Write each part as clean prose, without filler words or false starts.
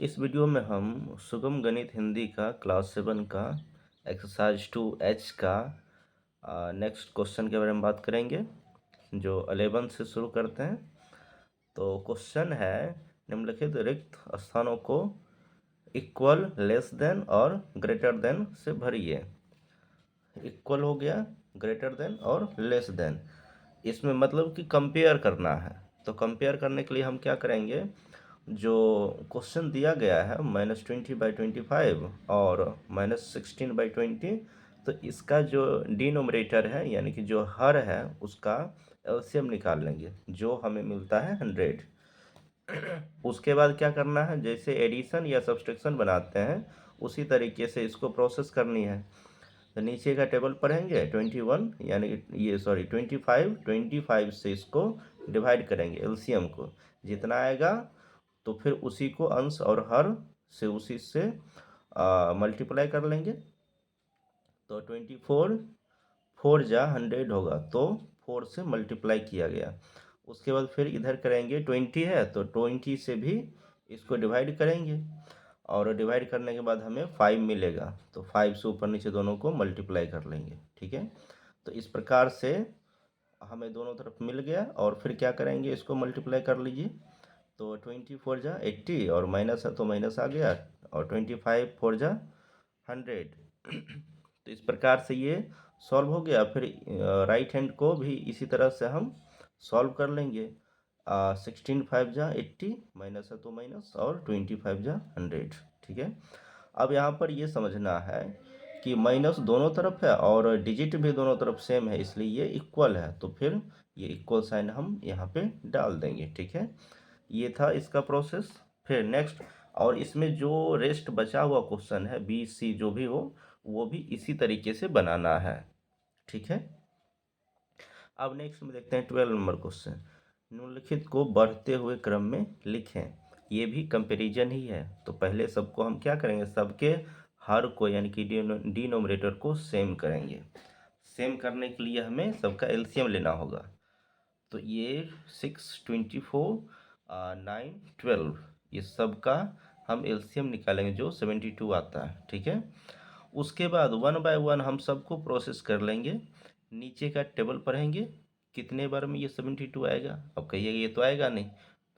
इस वीडियो में हम सुगम गणित हिंदी का क्लास 7 का एक्सरसाइज 2H का नेक्स्ट क्वेश्चन के बारे में बात करेंगे जो 11 से शुरू करते हैं। तो क्वेश्चन है निम्नलिखित रिक्त स्थानों को इक्वल, लेस देन और ग्रेटर देन से भरिए। इक्वल हो गया, ग्रेटर देन और लेस देन, इसमें मतलब कि कंपेयर करना है। तो कंपेयर करने के लिए हम क्या करेंगे, जो क्वेश्चन दिया गया है -20/25 और -16/20, तो इसका जो डिनोमिनेटर है यानी कि जो हर है उसका एलसीएम निकाल लेंगे जो हमें मिलता है 100। उसके बाद क्या करना है, जैसे एडिशन या सब्सट्रैक्शन बनाते हैं उसी तरीके से इसको प्रोसेस करनी है। तो नीचे का टेबल पढ़ेंगे 21 यानी कि ये 25 से इसको डिवाइड करेंगे, एलसीएम को जितना आएगा तो फिर उसी को अंश और हर से उसी से मल्टीप्लाई कर लेंगे। तो 24 4 जा 100 होगा, तो 4 से मल्टीप्लाई किया गया। उसके बाद फिर इधर करेंगे 20 है तो 20 से भी इसको डिवाइड करेंगे और डिवाइड करने के बाद हमें 5 मिलेगा, तो 5 से ऊपर नीचे दोनों को मल्टीप्लाई कर लेंगे। ठीक है, तो इस प्रकार से हमें दोनों तरफ मिल गया और फिर क्या करेंगे, इसको मल्टीप्लाई कर लीजिए। तो 24 जा 80 और माइनस है तो माइनस आ गया, और 25 4 जा 100। तो इस प्रकार से ये सॉल्व हो गया। फिर राइट हैंड को भी इसी तरह से हम सॉल्व कर लेंगे। 16 5 जा 80, माइनस है तो माइनस, और 25 जा 100। ठीक है, अब यहाँ पर ये समझना है कि माइनस दोनों तरफ है और डिजिट भी दोनों तरफ सेम है, इसलिए ये इक्वल है, तो फिर ये इक्वल साइन हम यहाँ पे डाल देंगे। ठीक है, ये था इसका प्रोसेस। फिर नेक्स्ट, और इसमें जो रेस्ट बचा हुआ क्वेश्चन है बी सी जो भी हो, वो भी इसी तरीके से बनाना है। ठीक है, अब नेक्स्ट में देखते हैं 12 नंबर क्वेश्चन। निम्नलिखित को बढ़ते हुए क्रम में लिखें। ये भी कंपैरिजन ही है, तो पहले सबको हम क्या करेंगे, सबके हर को यानी कि डिनोमिनेटर को सेम करेंगे। सेम करने के लिए हमें सबका एलसीएम लेना होगा। तो ये 6 24 9 12, ये सब का हम एलसीएम निकालेंगे जो 72 आता है। ठीक है, उसके बाद 1 बाय 1 हम सबको प्रोसेस कर लेंगे। नीचे का टेबल पढ़ेंगे कितने बार में ये 72 आएगा। अब कहिएगा ये तो आएगा नहीं,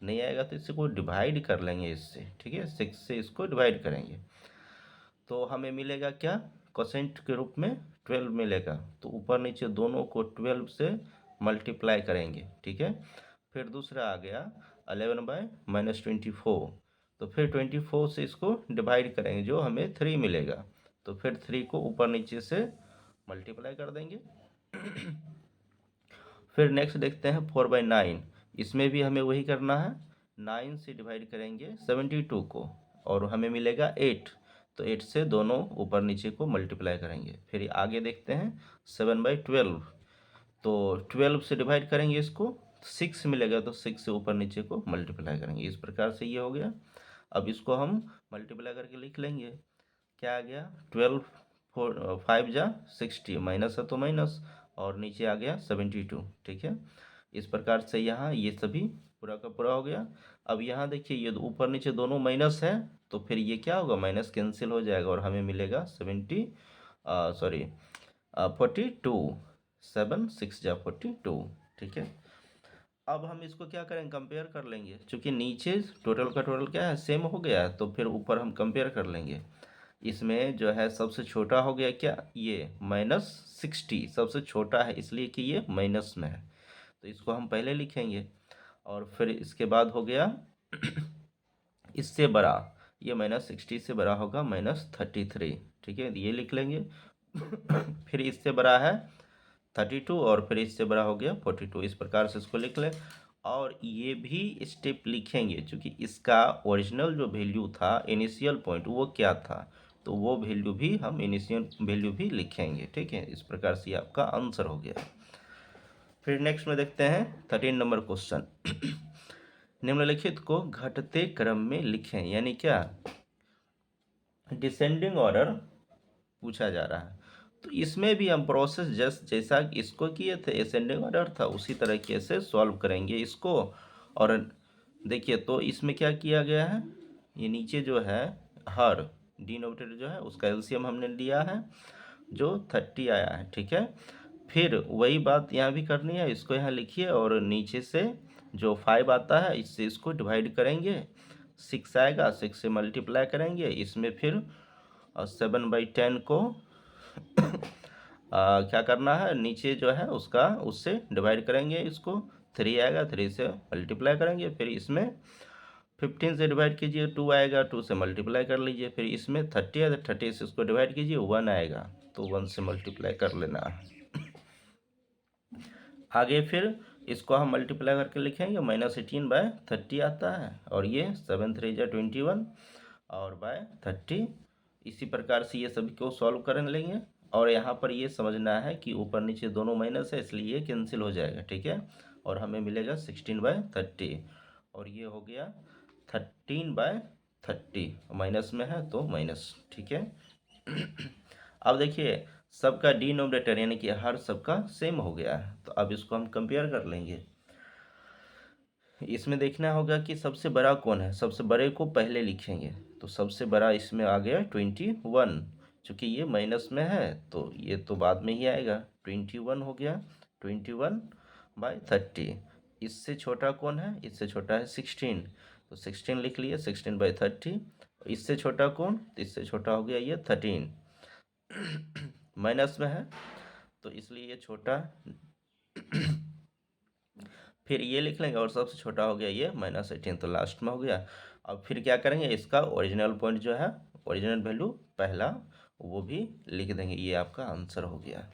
नहीं आएगा तो इससे को डिवाइड कर लेंगे इससे। ठीक है, 6 से इसको डिवाइड करेंगे तो हमें मिलेगा क्या, कोसेंट के रूप में 12 मिलेगा। तो ऊपर नीचे दोनों को 12 से मल्टीप्लाई करेंगे। ठीक है, फिर दूसरा आ गया 11/-24, तो फिर 24 से इसको डिवाइड करेंगे जो हमें 3 मिलेगा। तो फिर 3 को ऊपर नीचे से मल्टीप्लाई कर देंगे। फिर नेक्स्ट देखते हैं 4/9, इसमें भी हमें वही करना है। 9 से डिवाइड करेंगे 72 को और हमें मिलेगा 8, तो 8 से दोनों ऊपर नीचे को मल्टीप्लाई करेंगे। फिर आगे देखते हैं 7/12, तो 12 से डिवाइड करेंगे इसको, 6 मिलेगा तो 6 से ऊपर नीचे को मल्टीप्लाई करेंगे। इस प्रकार से ये हो गया। अब इसको हम मल्टीप्लाई करके लिख लेंगे, क्या आ गया, 12 4 5 जा 60, माइनस है तो माइनस, और नीचे आ गया 72। ठीक है, इस प्रकार से यहाँ ये सभी पूरा का पूरा हो गया। अब यहाँ देखिए ये ऊपर नीचे दोनों माइनस है, तो फिर ये क्या होगा, माइनस कैंसिल हो जाएगा और हमें मिलेगा 42, 7 6 जा 42। ठीक है, अब हम इसको क्या करेंगे, कंपेयर कर लेंगे। चूंकि नीचे टोटल का टोटल क्या है, सेम हो गया है, तो फिर ऊपर हम कंपेयर कर लेंगे। इसमें जो है सबसे छोटा हो गया क्या, ये -60 सबसे छोटा है, इसलिए कि ये माइनस में है, तो इसको हम पहले लिखेंगे। और फिर इसके बाद हो गया इससे बड़ा, ये -60 से बड़ा होगा -33। ठीक है, ये लिख लेंगे। फिर इससे बड़ा है 32 और फिर इससे बड़ा हो गया 42, इस प्रकार से इसको लिख लें। और ये भी स्टेप लिखेंगे क्योंकि इसका ओरिजिनल जो वैल्यू था, इनिशियल पॉइंट, वो क्या था, तो वो वैल्यू भी हम इनिशियल वैल्यू भी लिखेंगे। ठीक है, इस प्रकार से आपका आंसर हो गया। फिर नेक्स्ट में देखते हैं 13 नंबर क्वेश्चन। निम्नलिखित को घटते क्रम में लिखें, यानी क्या, डिसेंडिंग ऑर्डर पूछा जा रहा है। तो इसमें भी हम प्रोसेस जैसा इसको किए थे, असेंडिंग ऑर्डर था, उसी तरीके से सॉल्व करेंगे इसको। और देखिए तो इसमें क्या किया गया है, ये नीचे जो है हर डिनोमिनेटर जो है उसका एलसीएम हमने लिया है जो 30 आया है, ठीक है। फिर वही बात यहाँ भी करनी है, इसको यहाँ लिखिए और नीचे से जो 5 आता है इससे इसको डिवाइड करेंगे, 6 आएगा, 6 से मल्टीप्लाई करेंगे, इसमें फिर 7/10 को क्या करना है, नीचे जो है उसका उससे डिवाइड करेंगे, इसको 3 आएगा, 3 से मल्टीप्लाई करेंगे, फिर इसमें 15 से डिवाइड कीजिए, 2 आएगा, 2 से मल्टीप्लाई कर लीजिए, फिर इसमें 30 है तो 30 से इसको डिवाइड कीजिए, 1 आएगा, तो 1 से मल्टीप्लाई कर लेना है। आगे फिर इसको हम मल्टीप्लाई करके लिखेंगे, -18/30 आता है, और ये 7 3 जा 21 और बाय 30। इसी प्रकार से ये सभी को सॉल्व कर लेंगे, और यहाँ पर ये समझना है कि ऊपर नीचे दोनों माइनस है इसलिए ये कैंसिल हो जाएगा, ठीक है। और हमें मिलेगा 16/30, और ये हो गया 13/30, माइनस में है तो माइनस, ठीक है। अब देखिए सबका डिनोमिनेटर यानी कि हर सबका सेम हो गया है, तो अब इसको हम कंपेयर कर लेंगे। इसमें देखना होगा कि सबसे बड़ा कौन है, सबसे बड़े को पहले लिखेंगे, तो सबसे बड़ा इसमें आ गया 21, चूँकि ये माइनस में है तो ये तो बाद में ही आएगा, 21 हो गया, 21/30। इससे छोटा कौन है, इससे छोटा है 16, तो 16 लिख लिए, 16/30। इससे छोटा कौन, तो इससे छोटा हो गया ये 13, माइनस में है तो इसलिए ये छोटा फिर ये लिख लेंगे, और सबसे छोटा हो गया ये -18, तो लास्ट में हो गया। अब फिर क्या करेंगे, इसका ओरिजिनल पॉइंट जो है, ओरिजिनल वैल्यू पहला, वो भी लिख देंगे, ये आपका आंसर हो गया।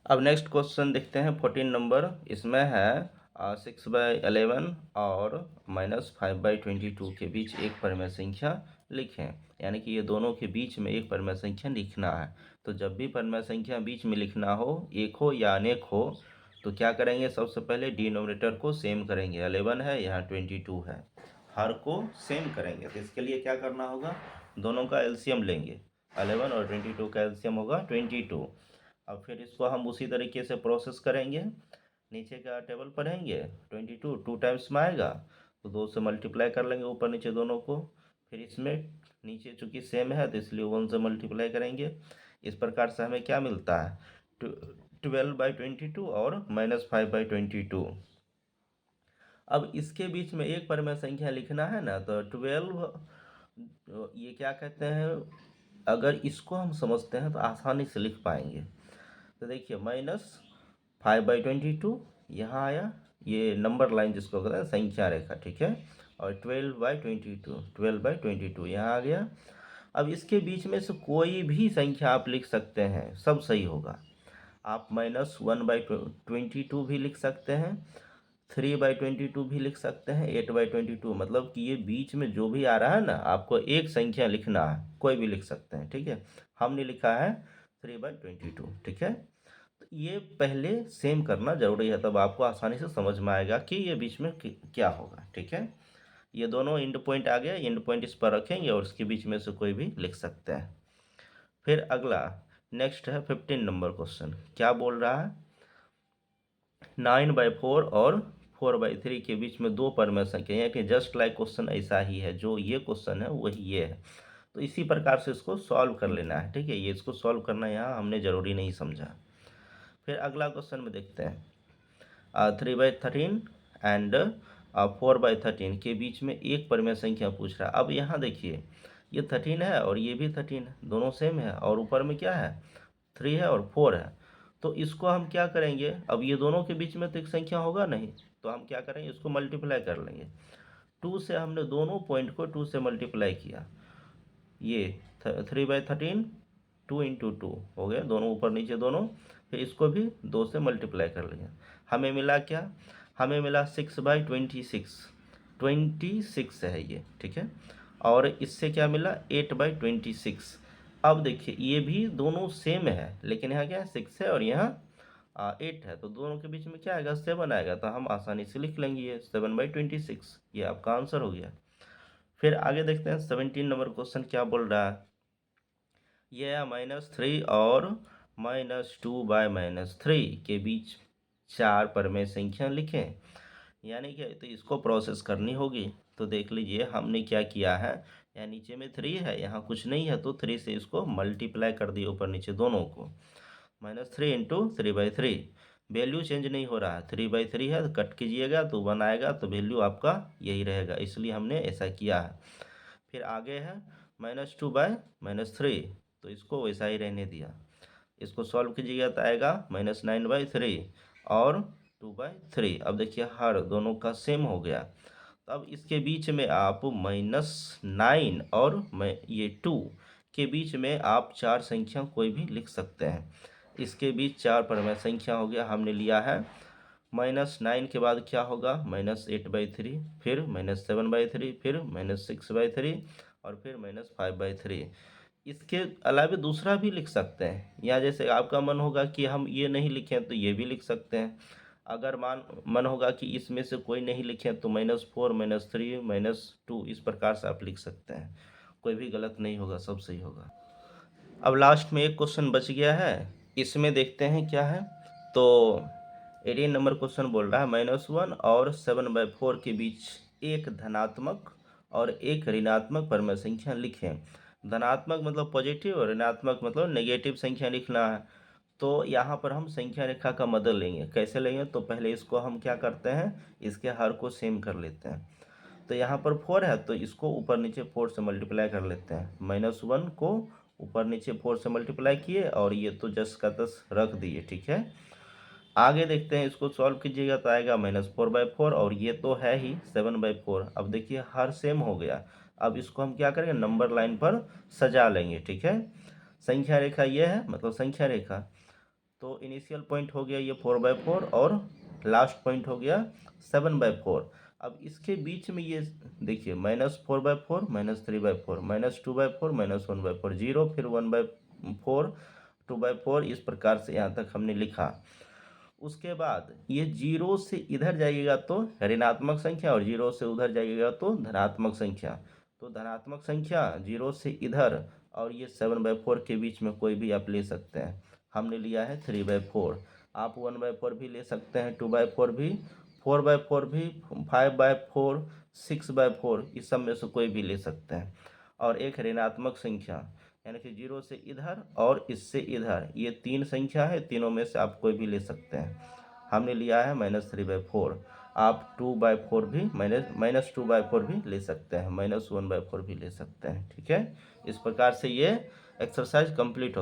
अब नेक्स्ट क्वेश्चन देखते हैं 14 नंबर, इसमें है 6/11 और -5/22 के बीच एक परिमेय संख्या लिखें, यानी कि ये दोनों के बीच में एक परिमेय संख्या लिखना है। तो जब भी परिमेय संख्या बीच में लिखना हो, एक हो या अनेक हो, तो क्या करेंगे, सबसे पहले डिनोमिनेटर को सेम करेंगे, 11 है यहाँ 22 है, हर को सेम करेंगे। तो इसके लिए क्या करना होगा, दोनों का एलसीएम लेंगे, 11 और 22 का एलसीएम होगा 22। अब फिर इसको हम उसी तरीके से प्रोसेस करेंगे, नीचे का टेबल पढ़ेंगे, 22 2 टाइम्स में आएगा तो 2 से मल्टीप्लाई कर लेंगे ऊपर नीचे दोनों को, फिर इसमें नीचे चूँकि सेम है तो इसलिए 1 से मल्टीप्लाई करेंगे। इस प्रकार से हमें क्या मिलता है, 12/22 और -5/22। अब इसके बीच में एक परिमेय संख्या लिखना है ना, तो 12, ये क्या कहते हैं, अगर इसको हम समझते हैं तो आसानी से लिख पाएंगे। तो देखिए -5/22 यहाँ आया, ये नंबर लाइन जिसको कहते हैं संख्या रेखा, ठीक है, और 12/22 यहाँ आ गया। अब इसके बीच में से कोई भी संख्या आप लिख सकते हैं, सब सही होगा। आप -1/22 भी लिख सकते हैं, 3/22 भी लिख सकते हैं, 8/22, मतलब कि ये बीच में जो भी आ रहा है ना, आपको एक संख्या लिखना है, कोई भी लिख सकते हैं, ठीक है। हमने लिखा है 3/22, ठीक है। तो ये पहले सेम करना जरूरी है, तब आपको आसानी से समझ में आएगा कि ये बीच में क्या होगा, ठीक है। ये दोनों इंड पॉइंट आ गया, इंड पॉइंट इस पर रखेंगे और इसके बीच में से कोई भी लिख सकते हैं। फिर अगला नेक्स्ट है 15 नंबर क्वेश्चन, क्या बोल रहा है, 9/4 और 4/3 के बीच में दो परिमेय संख्या, यानी कि जस्ट लाइक क्वेश्चन ऐसा ही है, जो ये क्वेश्चन है वही ये है। तो इसी प्रकार से इसको सॉल्व कर लेना है, ठीक है, ये इसको सॉल्व करना यहाँ हमने ज़रूरी नहीं समझा। फिर अगला क्वेश्चन में देखते हैं, 3/13 एंड 4/13 के बीच में एक परिमेय संख्या पूछ रहा है। अब यहाँ देखिए ये 13 है और ये भी 13 है, दोनों सेम है, और ऊपर में क्या है, 3 है और 4 है। तो इसको हम क्या करेंगे, अब ये दोनों के बीच में तो एक संख्या होगा नहीं, तो हम क्या करेंगे, इसको मल्टीप्लाई कर लेंगे। 2 से हमने दोनों पॉइंट को 2 से मल्टीप्लाई किया, ये 3/13 2 × 2 हो गया, दोनों ऊपर नीचे दोनों, फिर इसको भी 2 से मल्टीप्लाई कर लिया, हमें मिला क्या, हमें मिला 6/26, 26 है ये, ठीक है। और इससे क्या मिला 8/26। अब देखिए ये भी दोनों सेम है, लेकिन यहाँ क्या है 6 है और यहाँ 8 है, तो दोनों के बीच में क्या आएगा 7 आएगा, तो हम आसानी से लिख लेंगे ये 7/26, ये आपका आंसर हो गया। फिर आगे देखते हैं 17 नंबर क्वेश्चन क्या बोल रहा है, ये है -3 और -2/3 के बीच चार परिमेय संख्या लिखें, यानी कि तो इसको प्रोसेस करनी होगी। तो देख लीजिए हमने क्या किया है, यहाँ नीचे में 3 है, यहाँ कुछ नहीं है, तो 3 से इसको मल्टीप्लाई कर दिए ऊपर नीचे दोनों को। -3 इंटू 3/3, वैल्यू चेंज नहीं हो रहा है, 3/3 है, तो कट कीजिएगा तो 1 आएगा, तो वैल्यू आपका यही रहेगा, इसलिए हमने ऐसा किया है। फिर आगे है -2/-3, तो इसको वैसा ही रहने दिया। इसको सॉल्व कीजिएगा तो आएगा -9/3 और 2/3। अब देखिए हर दोनों का सेम हो गया। तो अब इसके बीच में आप -9 और ये 2 के बीच में आप 4 संख्या कोई भी लिख सकते हैं। इसके बीच 4 परमेय संख्या हो गया, हमने लिया है। -9 के बाद क्या होगा, -8/3, फिर -7/3, फिर -6/3 और फिर -5/3। इसके अलावा दूसरा भी लिख सकते हैं, या जैसे आपका मन होगा कि हम ये नहीं लिखें तो ये भी लिख सकते हैं। अगर मन होगा कि इसमें से कोई नहीं लिखें तो -4, -3, -2 इस प्रकार से आप लिख सकते हैं। कोई भी गलत नहीं होगा, सब सही होगा। अब लास्ट में एक क्वेश्चन बच गया है, इसमें देखते हैं क्या है। तो 18 नंबर क्वेश्चन बोल रहा है -1 और 7/4 के बीच एक धनात्मक और एक ऋणात्मक परमेय संख्या लिखें। धनात्मक मतलब पॉजिटिव और ऋणात्मक मतलब नेगेटिव संख्या लिखना है। तो यहाँ पर हम संख्या रेखा का मदद लेंगे। कैसे लेंगे, तो पहले इसको हम क्या करते हैं, इसके हर को सेम कर लेते हैं। तो यहाँ पर 4 है, तो इसको ऊपर नीचे 4 से मल्टीप्लाई कर लेते हैं। -1 को ऊपर नीचे 4 से मल्टीप्लाई किए और ये तो जस्ट का तस रख दिए, ठीक है। आगे देखते हैं, इसको सॉल्व कीजिएगा तो आएगा -4/4 और ये तो है ही 7/4। अब देखिए हर सेम हो गया। अब इसको हम क्या करेंगे, नंबर लाइन पर सजा लेंगे, ठीक है। संख्या रेखा ये है, मतलब संख्या रेखा। तो इनिशियल पॉइंट हो गया ये 4/4 और लास्ट पॉइंट हो गया 7/4। अब इसके बीच में ये देखिए -4/4, -3/4, -2/4, -1/4, 0, फिर 1/4, 2/4, इस प्रकार से यहाँ तक हमने लिखा। उसके बाद ये 0 से इधर जाइएगा तो ऋणात्मक संख्या और 0 से उधर जाइएगा तो धनात्मक संख्या। तो धनात्मक संख्या 0 से इधर और ये 7/4 के बीच में कोई भी आप ले सकते हैं। हमने लिया है 3/4। आप 1/4 भी ले सकते हैं, 2/4 भी, 4/4 भी, 5/4, 6/4, इस सब में से कोई भी ले सकते हैं। और एक ऋणात्मक संख्या यानी कि 0 से इधर और इससे इधर, ये 3 संख्या है, तीनों में से आप कोई भी ले सकते हैं। हमने लिया है -3/4। आप 2/4 भी -2/4 भी ले सकते हैं, -1/4 भी ले सकते हैं, ठीक है। इस प्रकार से ये एक्सरसाइज कंप्लीट हो